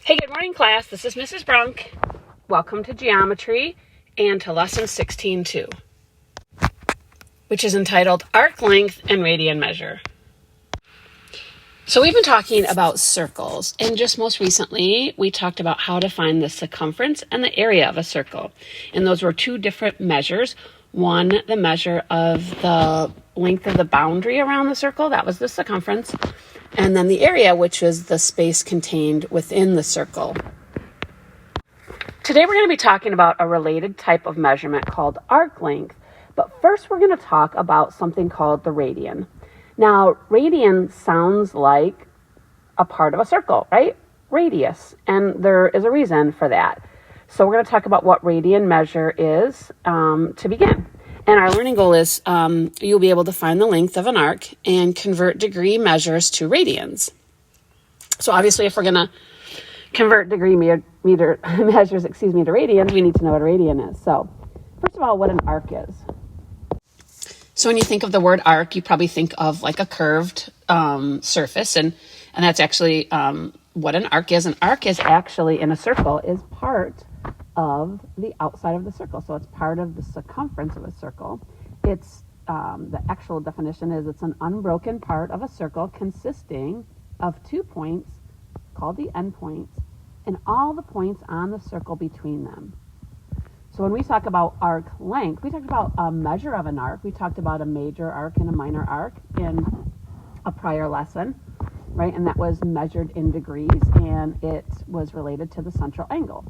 Hey, good morning, class. This is Mrs. Brunk. Welcome to Geometry and to Lesson 16-2, which is entitled Arc Length and Radian Measure. So we've been talking about circles, and just most recently, we talked about how to find the circumference and the area of a circle. And those were two different measures. One, the measure of the length of the boundary around the circle, that was the circumference. And then the area, which is the space contained within the circle. Today we're going to be talking about a related type of measurement called arc length. But first we're going to talk about something called the radian. Now, radian sounds like a part of a circle, right? Radius. And there is a reason for that. So we're going to talk about what radian measure is to begin. And our learning goal is you'll be able to find the length of an arc and convert degree measures to radians. So obviously, if we're going to convert degree measures to radians, we need to know what a radian is. So first of all, what an arc is. So when you think of the word arc, you probably think of like a curved surface, and that's actually what an arc is. An arc is actually, in a circle, is part of the outside of the circle. So it's part of the circumference of a circle. It's the actual definition is it's an unbroken part of a circle consisting of 2 points called the endpoints and all the points on the circle between them. So when we talk about arc length, we talked about a measure of an arc. We talked about a major arc and a minor arc in a prior lesson, right? And that was measured in degrees, and it was related to the central angle.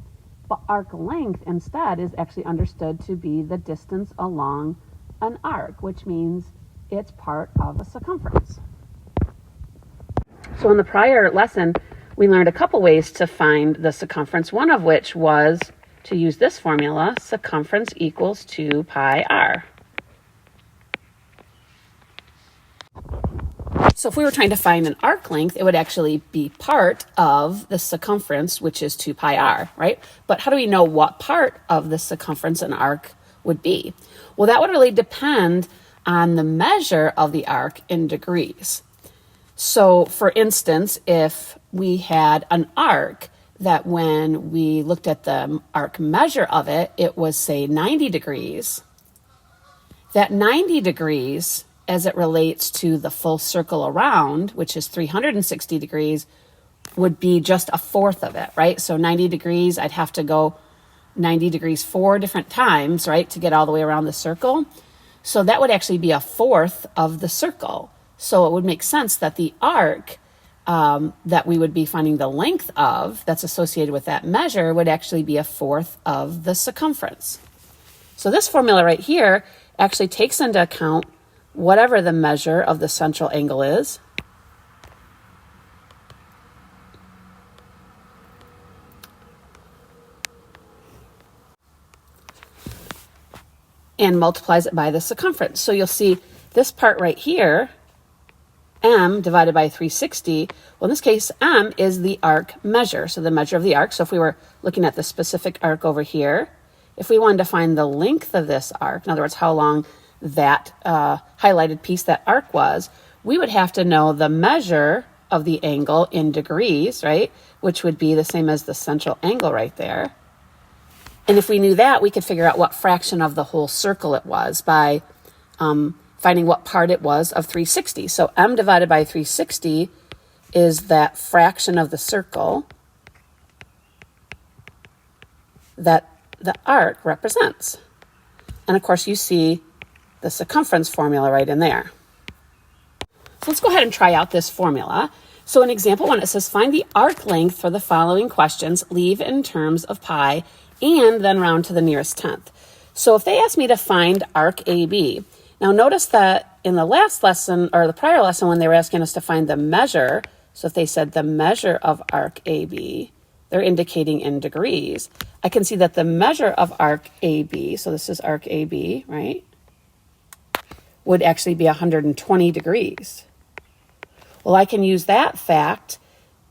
But arc length instead is actually understood to be the distance along an arc, which means it's part of a circumference. So in the prior lesson, we learned a couple ways to find the circumference, one of which was to use this formula, circumference equals 2 pi r. So if we were trying to find an arc length, it would actually be part of the circumference, which is 2 pi r, right? But how do we know what part of the circumference an arc would be? Well, that would really depend on the measure of the arc in degrees. So for instance, if we had an arc that when we looked at the arc measure of it, it was, say, 90 degrees, that 90 degrees as it relates to the full circle around, which is 360 degrees, would be just a fourth of it, right? So 90 degrees, I'd have to go 90 degrees 4 different times, right, to get all the way around the circle. So that would actually be a fourth of the circle. So it would make sense that the arc that we would be finding the length of that's associated with that measure would actually be a fourth of the circumference. So this formula right here actually takes into account whatever the measure of the central angle is, and multiplies it by the circumference. So you'll see this part right here, m divided by 360. Well, in this case, m is the arc measure, so the measure of the arc. So if we were looking at the specific arc over here, if we wanted to find the length of this arc, in other words, how long that highlighted piece, that arc was, we would have to know the measure of the angle in degrees, right? Which would be the same as the central angle right there. And if we knew that, we could figure out what fraction of the whole circle it was by finding what part it was of 360. So m divided by 360 is that fraction of the circle that the arc represents. And of course, you see the circumference formula right in there. So let's go ahead and try out this formula. So in example 1, it says find the arc length for the following questions, leave in terms of pi, and then round to the nearest tenth. So if they ask me to find arc AB, now notice that in the last lesson, or the prior lesson, when they were asking us to find the measure, so if they said the measure of arc AB, they're indicating in degrees. I can see that the measure of arc AB, so this is arc AB, right, would actually be 120 degrees. Well, I can use that fact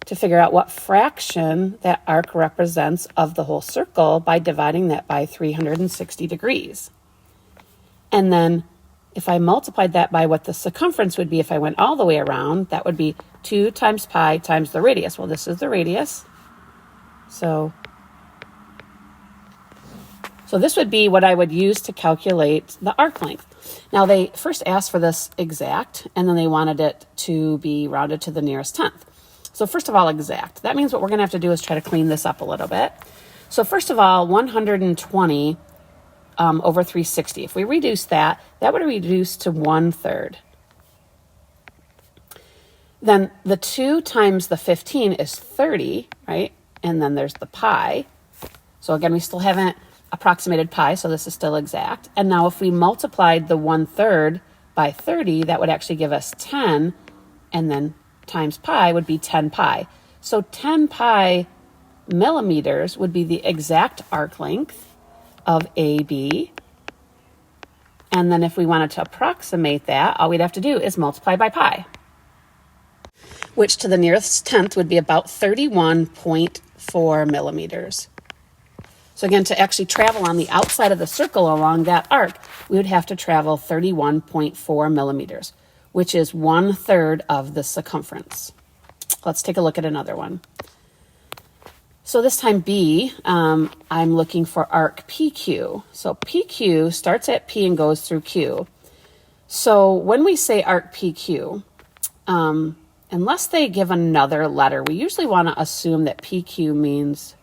to figure out what fraction that arc represents of the whole circle by dividing that by 360 degrees. And then if I multiplied that by what the circumference would be if I went all the way around, that would be 2 times pi times the radius. Well, this is the radius. So this would be what I would use to calculate the arc length. Now they first asked for this exact, and then they wanted it to be rounded to the nearest tenth. So first of all, exact. That means what we're going to have to do is try to clean this up a little bit. So first of all, 120 over 360. If we reduce that, that would reduce to 1/3. Then the 2 times the 15 is 30, right? And then there's the pi. So again, we still haven't approximated pi, so this is still exact. And now if we multiplied the 1/3 by 30, that would actually give us 10, and then times pi would be 10 pi. So 10 pi millimeters would be the exact arc length of AB. And then if we wanted to approximate that, all we'd have to do is multiply by pi, which to the nearest tenth would be about 31.4 millimeters. So again, to actually travel on the outside of the circle along that arc, we would have to travel 31.4 millimeters, which is 1/3 of the circumference. Let's take a look at another one. So this time B, I'm looking for arc PQ. So PQ starts at P and goes through Q. So when we say arc PQ, unless they give another letter, we usually want to assume that PQ means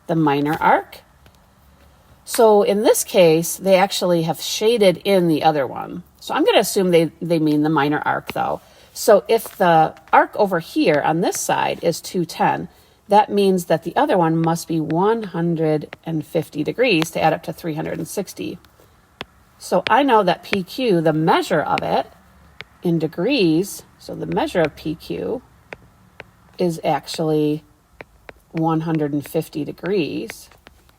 the minor arc. So in this case, they actually have shaded in the other one. So I'm going to assume they mean the minor arc though. So if the arc over here on this side is 210, that means that the other one must be 150 degrees to add up to 360. So I know that PQ, the measure of it in degrees, so the measure of PQ is actually 150 degrees,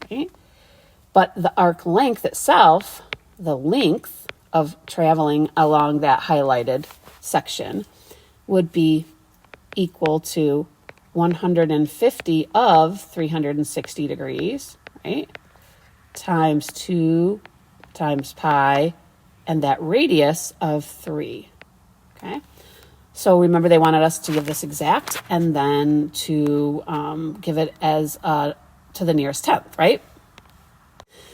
right? But the arc length itself, the length of traveling along that highlighted section, would be equal to 150 of 360 degrees, right? Times 2 times pi, and that radius of 3, okay? So remember, they wanted us to give this exact and then to give it as to the nearest tenth, right?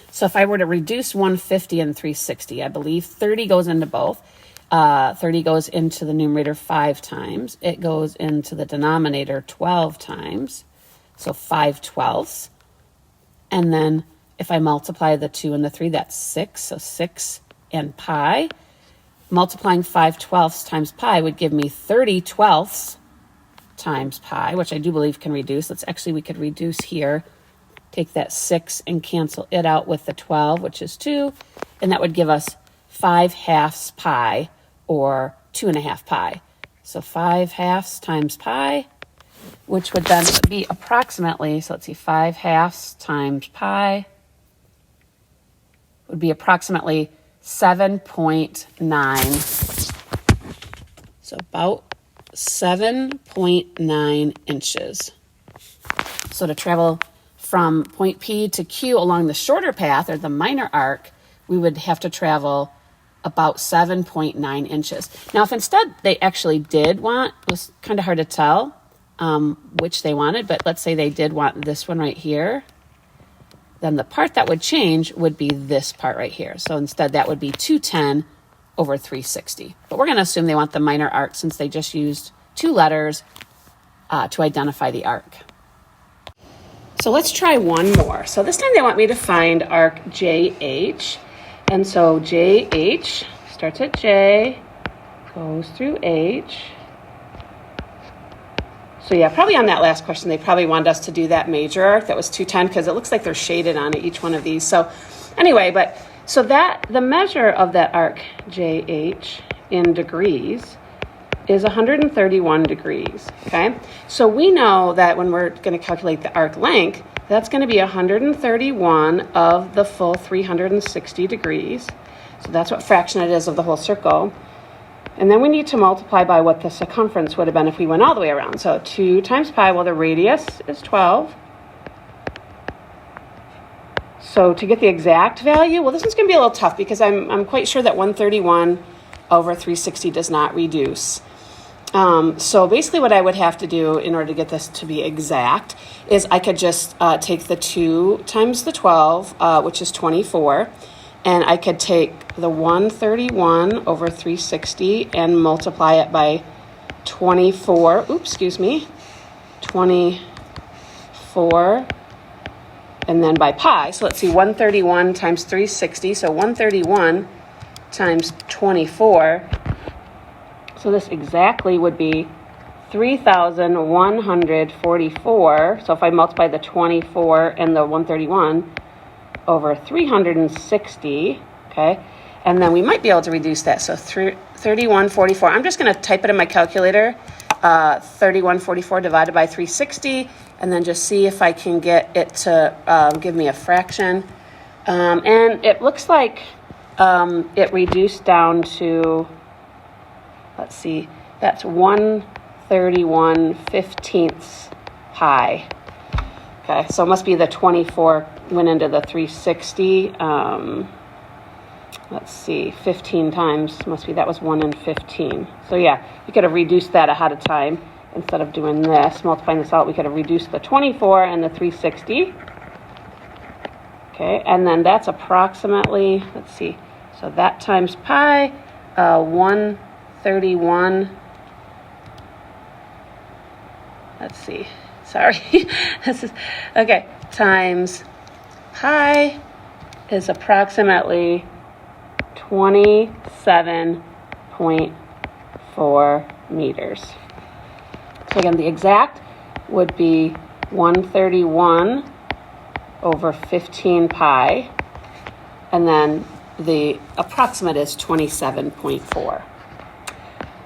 So if I were to reduce 150 and 360, I believe 30 goes into both. 30 goes into the numerator 5 times. It goes into the denominator 12 times, so 5/12. And then if I multiply the 2 and the 3, that's 6, so 6 and pi. Multiplying 5/12 times pi would give me 30/12 times pi, which I do believe can reduce. We could reduce here. Take that 6 and cancel it out with the 12, which is 2, and that would give us 5/2 pi, or 2.5 pi. So 5/2 times pi, which would then be approximately, so let's see, 5/2 times pi would be approximately 7.9. So about 7.9 inches. So to travel from point P to Q along the shorter path, or the minor arc, we would have to travel about 7.9 inches. Now, if instead they actually did want, it was kind of hard to tell which they wanted, but let's say they did want this one right here, then the part that would change would be this part right here. So instead that would be 210 over 360. But we're going to assume they want the minor arc since they just used 2 letters to identify the arc. So let's try one more. So this time they want me to find arc JH. And so JH starts at J, goes through H. So yeah, probably on that last question, they probably wanted us to do that major arc that was 210 because it looks like they're shaded on each one of these. So anyway, so the measure of that arc JH in degrees is 131 degrees, okay? So we know that when we're going to calculate the arc length, that's going to be 131 of the full 360 degrees. So that's what fraction it is of the whole circle. And then we need to multiply by what the circumference would have been if we went all the way around. So 2 times pi, well, the radius is 12. So to get the exact value, well, this one's going to be a little tough because I'm quite sure that 131 over 360 does not reduce. So basically what I would have to do in order to get this to be exact is I could just take the 2 times the 12, which is 24, and I could take the 131 over 360 and multiply it by 24, 24, and then by pi. So let's see, 131 times 360, so 131 times 24. So this exactly would be 3,144. So if I multiply the 24 and the 131 over 360, okay, and then we might be able to reduce that. So 3144. I'm just going to type it in my calculator, 3144 divided by 360, and then just see if I can get it to give me a fraction. And it looks like it reduced down to, let's see, that's 131/15 pi. Okay, so it must be the 24 went into the 360. Let's see, 15 times must be, that was 1 in 15. So yeah, we could have reduced that ahead of time. Instead of doing this, multiplying this out, we could have reduced the 24 and the 360. Okay, and then that's approximately, let's see, so that times pi, 131, let's see, sorry, this is, okay, times pi is approximately 27.4 meters. So again, the exact would be 131 over 15 pi, and then the approximate is 27.4.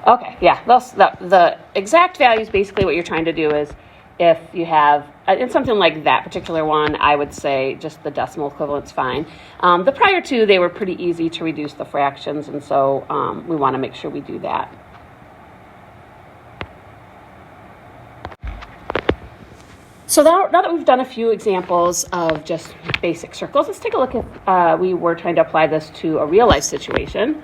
Okay, yeah, the exact value is basically what you're trying to do is if you have, in something like that particular one, I would say just the decimal equivalent's fine. The prior two, they were pretty easy to reduce the fractions, and so we want to make sure we do that. So now that we've done a few examples of just basic circles, let's take a look if we were trying to apply this to a real life situation.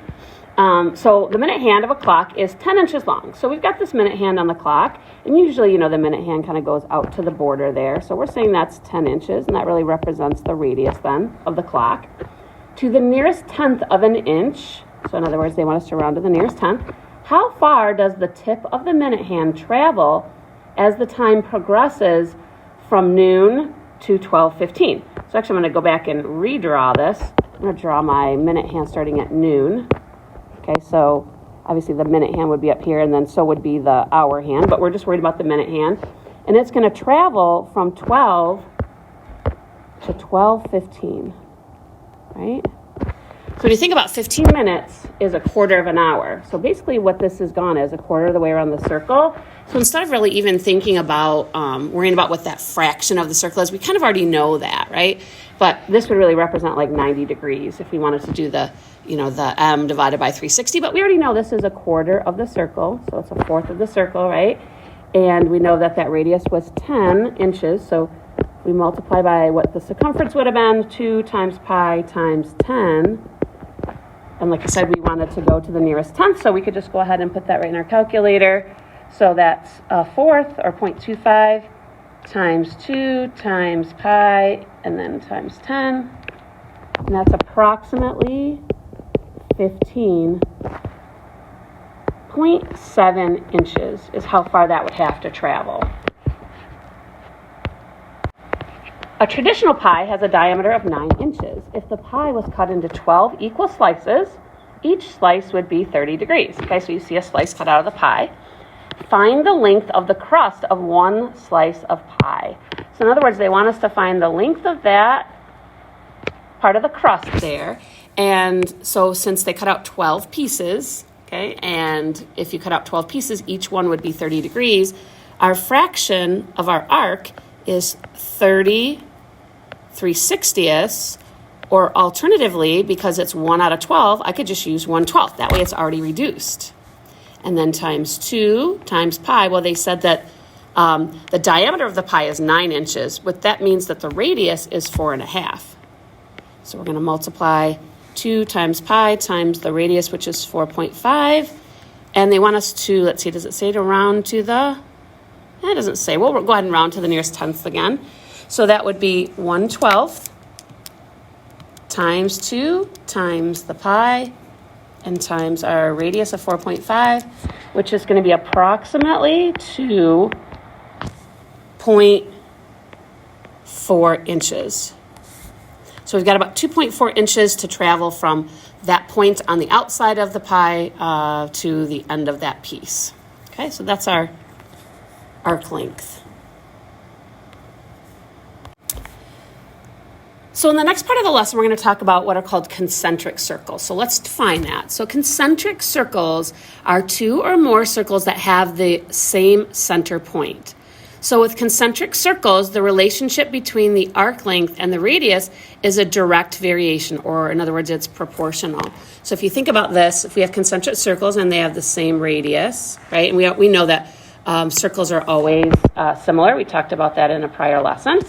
So the minute hand of a clock is 10 inches long. So we've got this minute hand on the clock, and usually, you know, the minute hand kind of goes out to the border there. So we're saying that's 10 inches, and that really represents the radius then of the clock. To the nearest tenth of an inch, so in other words, they want us to round to the nearest tenth, how far does the tip of the minute hand travel as the time progresses from noon to 12:15? So actually I'm going to go back and redraw this. I'm going to draw my minute hand starting at noon. Okay, so obviously the minute hand would be up here, and then so would be the hour hand, but we're just worried about the minute hand. And it's going to travel from 12 to 12:15, right? So when you think about 15 minutes is a quarter of an hour. So basically what this has gone is a quarter of the way around the circle. So instead of really even thinking about worrying about what that fraction of the circle is, we kind of already know that, right? But this would really represent like 90 degrees if we wanted to do the, you know, the m divided by 360. But we already know this is a quarter of the circle, so it's a fourth of the circle, right? And we know that that radius was 10 inches, so we multiply by what the circumference would have been, 2 times pi times 10. And like I said, we wanted to go to the nearest tenth, so we could just go ahead and put that right in our calculator. So that's a fourth, or 0.25, times 2 times pi, and then times 10. And that's approximately 15.7 inches is how far that would have to travel. A traditional pie has a diameter of 9 inches. If the pie was cut into 12 equal slices, each slice would be 30 degrees. Okay, so you see a slice cut out of the pie. Find the length of the crust of one slice of pie. So in other words, they want us to find the length of that part of the crust there. And so since they cut out 12 pieces, okay, and if you cut out 12 pieces, each one would be 30 degrees, our fraction of our arc is 30/360ths, or alternatively, because it's 1 out of 12, I could just use 1/12. That way it's already reduced. And then times 2 times pi, well, they said that the diameter of the pie is 9 inches, but that means that the radius is 4.5. So we're going to multiply 2 times pi times the radius, which is 4.5, And they want us to, let's see, does it say to round to the, it doesn't say. We'll go ahead and round to the nearest tenth again. So that would be 1/12 times 2 times the pi and times our radius of 4.5, which is going to be approximately 2.4 inches. So we've got about 2.4 inches to travel from that point on the outside of the pi to the end of that piece. Okay, so that's our arc length. So in the next part of the lesson, we're going to talk about what are called concentric circles. So let's define that. So concentric circles are two or more circles that have the same center point. So with concentric circles, the relationship between the arc length and the radius is a direct variation, or in other words, it's proportional. So if you think about this, if we have concentric circles and they have the same radius, right? And we know that circles are always similar. We talked about that in a prior lesson.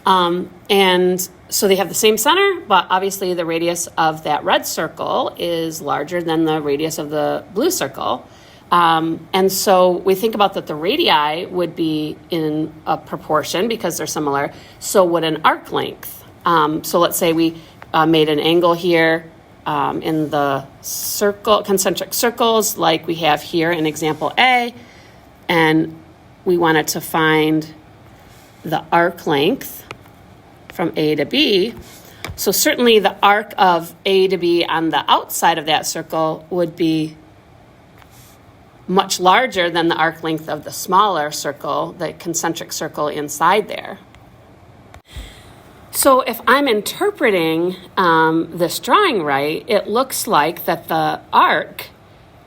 And so they have the same center, but obviously the radius of that red circle is larger than the radius of the blue circle. And so we think about that the radii would be in a proportion because they're similar. So would an arc length. So let's say we made an angle here in the concentric circles like we have here in example A, and we wanted to find the arc length from A to B. So certainly the arc of A to B on the outside of that circle would be much larger than the arc length of the smaller circle, the concentric circle inside there. So if I'm interpreting this drawing right, it looks like that the arc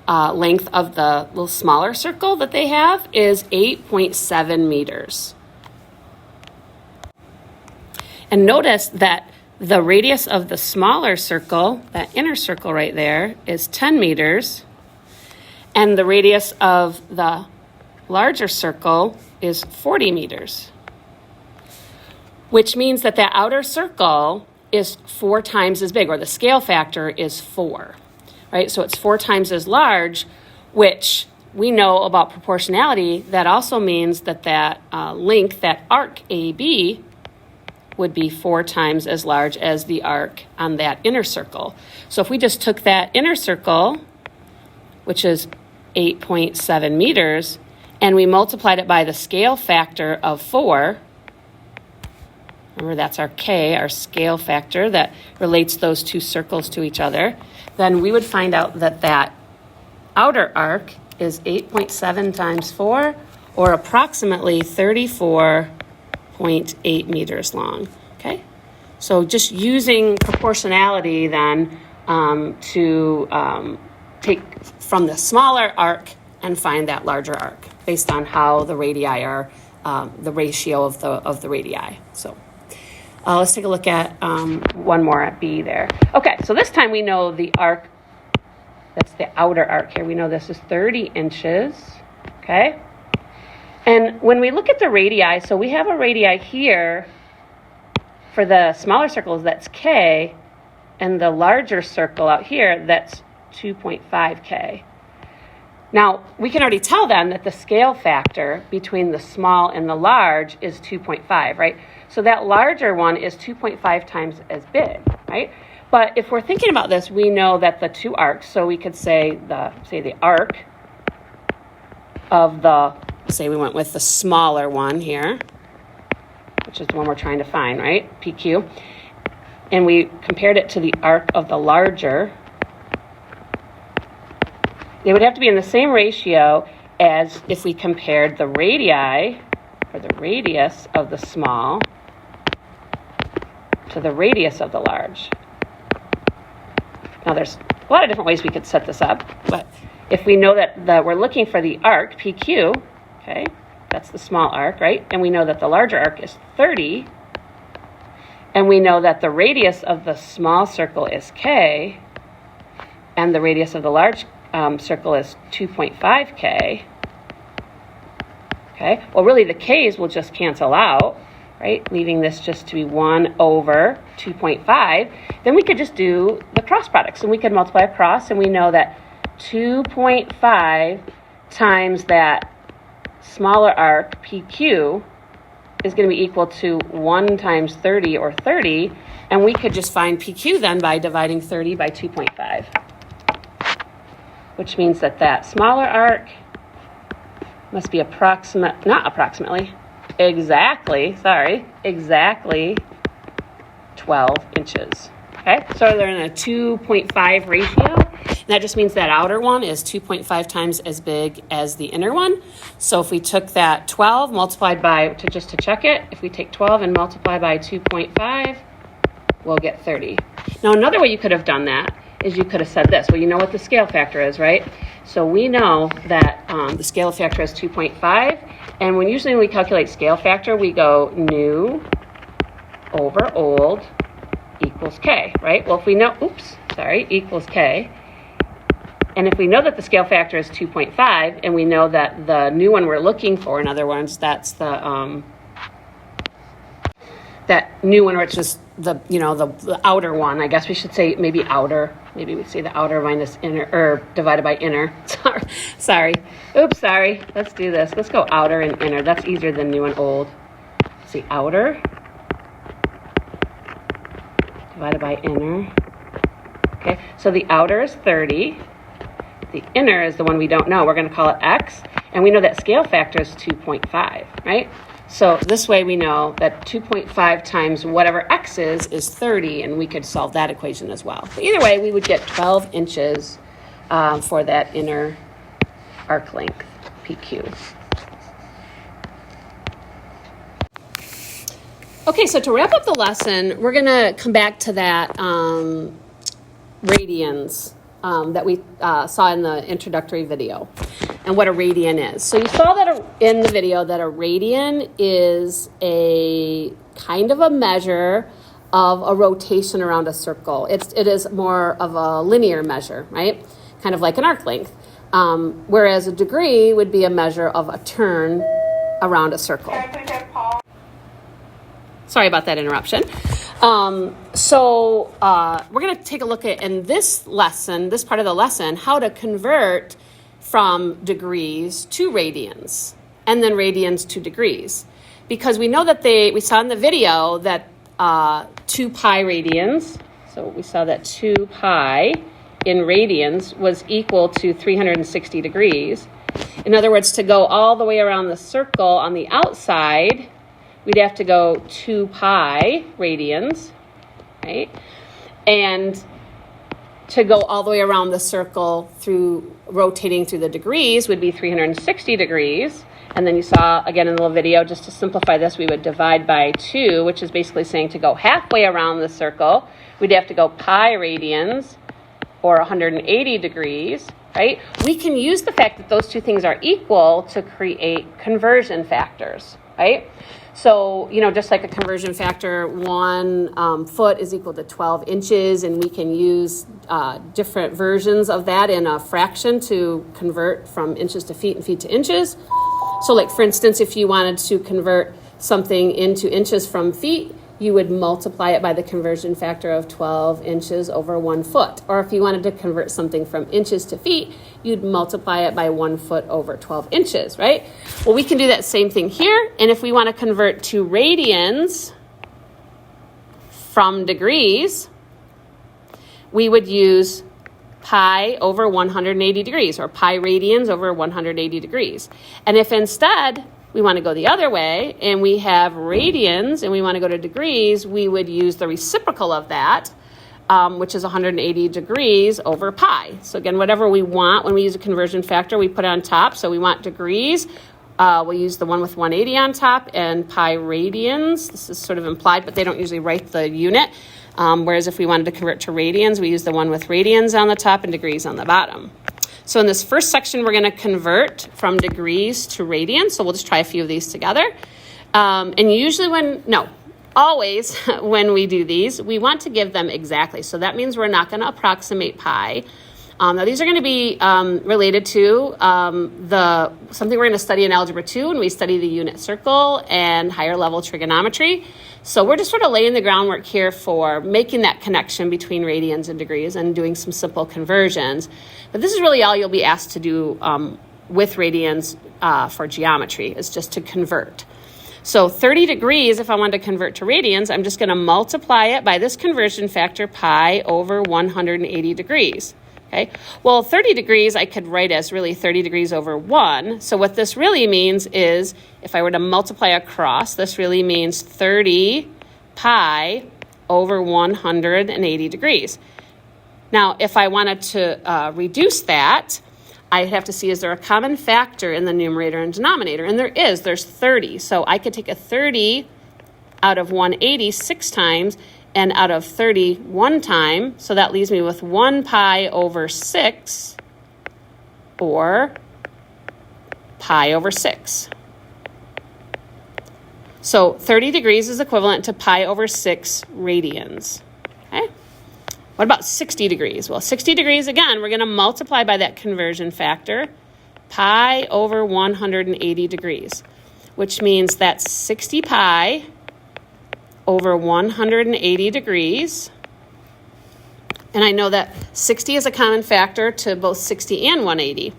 length of the little smaller circle that they have is 8.7 meters. And notice that the radius of the smaller circle, that inner circle right there, is 10 meters. And the radius of the larger circle is 40 meters. Which means that that outer circle is 4 times as big, or the scale factor is 4. Right? So it's 4 times as large, which we know about proportionality. That also means that that length, that arc AB, would be 4 times as large as the arc on that inner circle. So if we just took that inner circle, which is 8.7 meters, and we multiplied it by the scale factor of 4, remember that's our K, our scale factor that relates those two circles to each other, then we would find out that that outer arc is 8.7 times 4, or approximately 34.8 meters long. Okay, so just using proportionality then to take from the smaller arc and find that larger arc based on how the radii are, the ratio of the radii. So let's take a look at one more at B there. Okay, so this time we know the arc, that's the outer arc here. We know this is 30 inches, okay? And when we look at the radii, so we have a radii here for the smaller circles, that's K, and the larger circle out here, that's 2.5 K. Now, we can already tell then that the scale factor between the small and the large is 2.5, right? So that larger one is 2.5 times as big, right? But if we're thinking about this, we know that the two arcs, so we could say the arc of the, say we went with the smaller one here, which is the one we're trying to find, right? PQ. And we compared it to the arc of the larger. They would have to be in the same ratio as if we compared the radii, or the radius of the small, to the radius of the large. Now there's a lot of different ways we could set this up, but if we know that we're looking for the arc, PQ, okay, that's the small arc, right? And we know that the larger arc is 30, and we know that the radius of the small circle is K, and the radius of the large circle is 2.5 K. Okay, well really the K's will just cancel out, right? Leaving this just to be 1 over 2.5. Then we could just do the cross products, and we could multiply across, and we know that 2.5 times that smaller arc, PQ, is going to be equal to 1 times 30, or 30. And we could just find PQ then by dividing 30 by 2.5. Which means that that smaller arc must be exactly 12 inches. Okay, so they're in a 2.5 ratio. And that just means that outer one is 2.5 times as big as the inner one. So if we took that 12 multiplied by, just to check it, if we take 12 and multiply by 2.5, we'll get 30. Now another way you could have done that is you could have said this. Well, you know what the scale factor is, right? So we know that the scale factor is 2.5. And usually when we calculate scale factor, we go new over old equals K, right? Well, if we know, equals K. And if we know that the scale factor is 2.5, and we know that the new one we're looking for, in other words, that's the that new one, which is the outer one. I guess we should say maybe outer. Maybe we say the outer minus inner, or divided by inner. Sorry. Let's do this. Let's go outer and inner. That's easier than new and old. Let's see, outer divided by inner. Okay, so the outer is 30. The inner is the one we don't know. We're going to call it X. And we know that scale factor is 2.5, right? So this way we know that 2.5 times whatever X is 30, and we could solve that equation as well. But either way, we would get 12 inches for that inner arc length, PQ. Okay, so to wrap up the lesson, we're going to come back to that radians that we saw in the introductory video, and what a radian is. So you saw that in the video that a radian is a kind of a measure of a rotation around a circle. It is more of a linear measure, right? Kind of like an arc length. Whereas a degree would be a measure of a turn around a circle. Sorry about that interruption. So we're going to take a look at, in this lesson, this part of the lesson, how to convert from degrees to radians, and then radians to degrees. Because we know that we saw in the video that 2 pi radians, so we saw that 2 pi in radians was equal to 360 degrees. In other words, to go all the way around the circle on the outside, we'd have to go 2 pi radians, right? And to go all the way around the circle through rotating through the degrees would be 360 degrees. And then you saw, again in the little video, just to simplify this, we would divide by 2, which is basically saying to go halfway around the circle, we'd have to go pi radians, or 180 degrees, right? We can use the fact that those two things are equal to create conversion factors, right? So, just like a conversion factor, 1 foot is equal to 12 inches, and we can use different versions of that in a fraction to convert from inches to feet and feet to inches. So like, for instance, if you wanted to convert something into inches from feet, you would multiply it by the conversion factor of 12 inches over 1 foot. Or if you wanted to convert something from inches to feet, you'd multiply it by 1 foot over 12 inches, right? Well, we can do that same thing here. And if we want to convert to radians from degrees, we would use pi over 180 degrees, or pi radians over 180 degrees. And if instead we want to go the other way, and we have radians, and we want to go to degrees, we would use the reciprocal of that, which is 180 degrees over pi. So again, whatever we want, when we use a conversion factor, we put it on top. So we want degrees, we'll use the one with 180 on top, and pi radians. This is sort of implied, but they don't usually write the unit. Whereas if we wanted to convert to radians, we use the one with radians on the top and degrees on the bottom. So in this first section, we're going to convert from degrees to radians. So we'll just try a few of these together. And usually always when we do these, we want to give them exactly. So that means we're not going to approximate pi. Now these are going to be related to something we're going to study in Algebra 2 when we study the unit circle and higher level trigonometry. So we're just sort of laying the groundwork here for making that connection between radians and degrees and doing some simple conversions. But this is really all you'll be asked to do with radians for geometry, is just to convert. So 30 degrees, if I wanted to convert to radians, I'm just going to multiply it by this conversion factor, pi over 180 degrees. Okay. Well, 30 degrees I could write as really 30 degrees over 1. So what this really means is, if I were to multiply across, this really means 30 pi over 180 degrees. Now, if I wanted to reduce that, I'd have to see, is there a common factor in the numerator and denominator? And there is. There's 30. So I could take a 30 out of 180 6 times, and out of 30 one time, so that leaves me with 1 pi over 6, or pi over 6. So 30 degrees is equivalent to pi over 6 radians. Okay. What about 60 degrees? Well, 60 degrees, again, we're going to multiply by that conversion factor, pi over 180 degrees, which means that's 60 pi over 180 degrees. And I know that 60 is a common factor to both 60 and 180.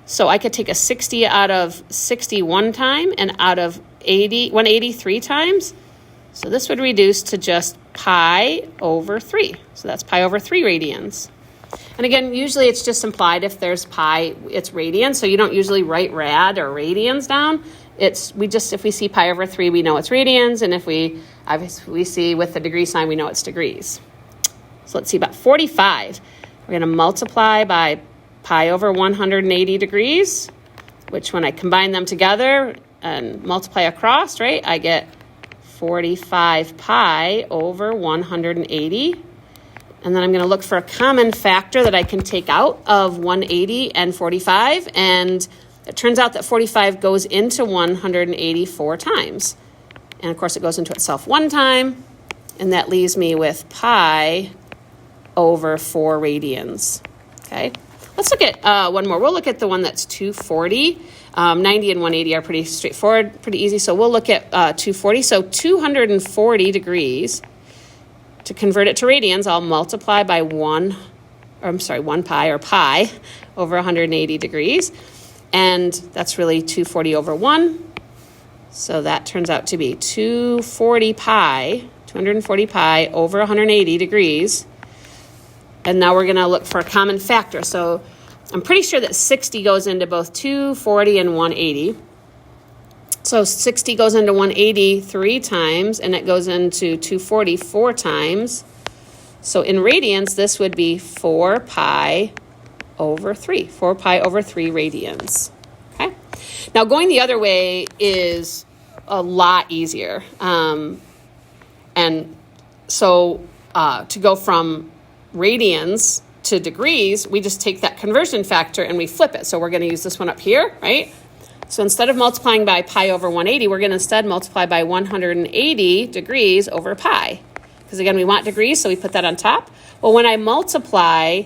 So I could take a 60 out of 60 one time and out of 180 3 times. So this would reduce to just pi over 3. So that's pi over 3 radians. And again, usually it's just implied if there's pi, it's radians. So you don't usually write rad or radians down. If we see pi over 3, we know it's radians. And if we see with the degree sign, we know it's degrees. So let's see about 45. We're going to multiply by pi over 180 degrees, which when I combine them together and multiply across, right, I get 45 pi over 180. And then I'm going to look for a common factor that I can take out of 180 and 45. And it turns out that 45 goes into 180 4 times. And of course, it goes into itself 1 time. And that leaves me with pi over 4 radians. Okay. Let's look at one more. We'll look at the one that's 240. 90 and 180 are pretty straightforward, pretty easy. So we'll look at 240. So 240 degrees. To convert it to radians, I'll multiply by 1 pi or pi over 180 degrees. And that's really 240 over 1. So that turns out to be 240 pi over 180 degrees. And now we're going to look for a common factor. So I'm pretty sure that 60 goes into both 240 and 180. So 60 goes into 180 3 times, and it goes into 240 4 times. So in radians, this would be 4 pi over 3. 4 pi over 3 radians. Okay. Now going the other way is a lot easier. And so to go from radians to degrees, we just take that conversion factor and we flip it. So we're going to use this one up here, right? So instead of multiplying by pi over 180, we're going to instead multiply by 180 degrees over pi. Because again, we want degrees, so we put that on top. Well, when I multiply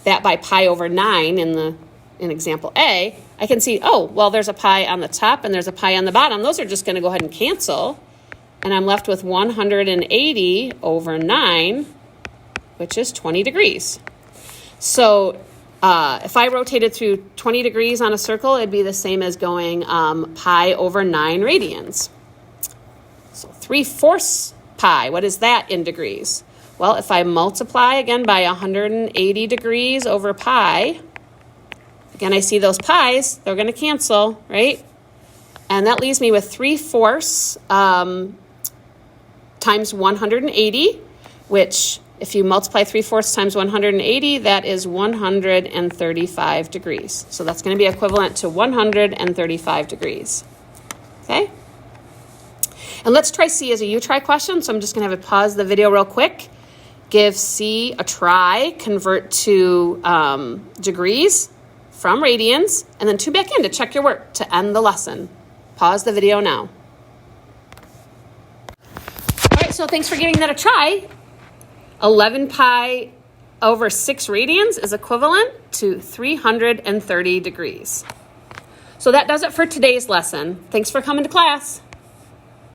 that by pi over 9 in example A, I can see, oh, well, there's a pi on the top and there's a pi on the bottom. Those are just going to go ahead and cancel. And I'm left with 180 over 9, which is 20 degrees. So if I rotated through 20 degrees on a circle, it'd be the same as going pi over 9 radians. So 3/4 pi, what is that in degrees? Well, if I multiply again by 180 degrees over pi, again, I see those pi's, they're going to cancel, right? And that leaves me with 3/4 times 180, which if you multiply 3/4 times 180, that is 135 degrees. So that's going to be equivalent to 135 degrees. Okay? And let's try C as a U-try question. So I'm just going to have to pause the video real quick. Give C a try, convert to degrees from radians, and then tune back in to check your work to end the lesson. Pause the video now. All right, so thanks for giving that a try. 11 pi over 6 radians is equivalent to 330 degrees. So that does it for today's lesson. Thanks for coming to class.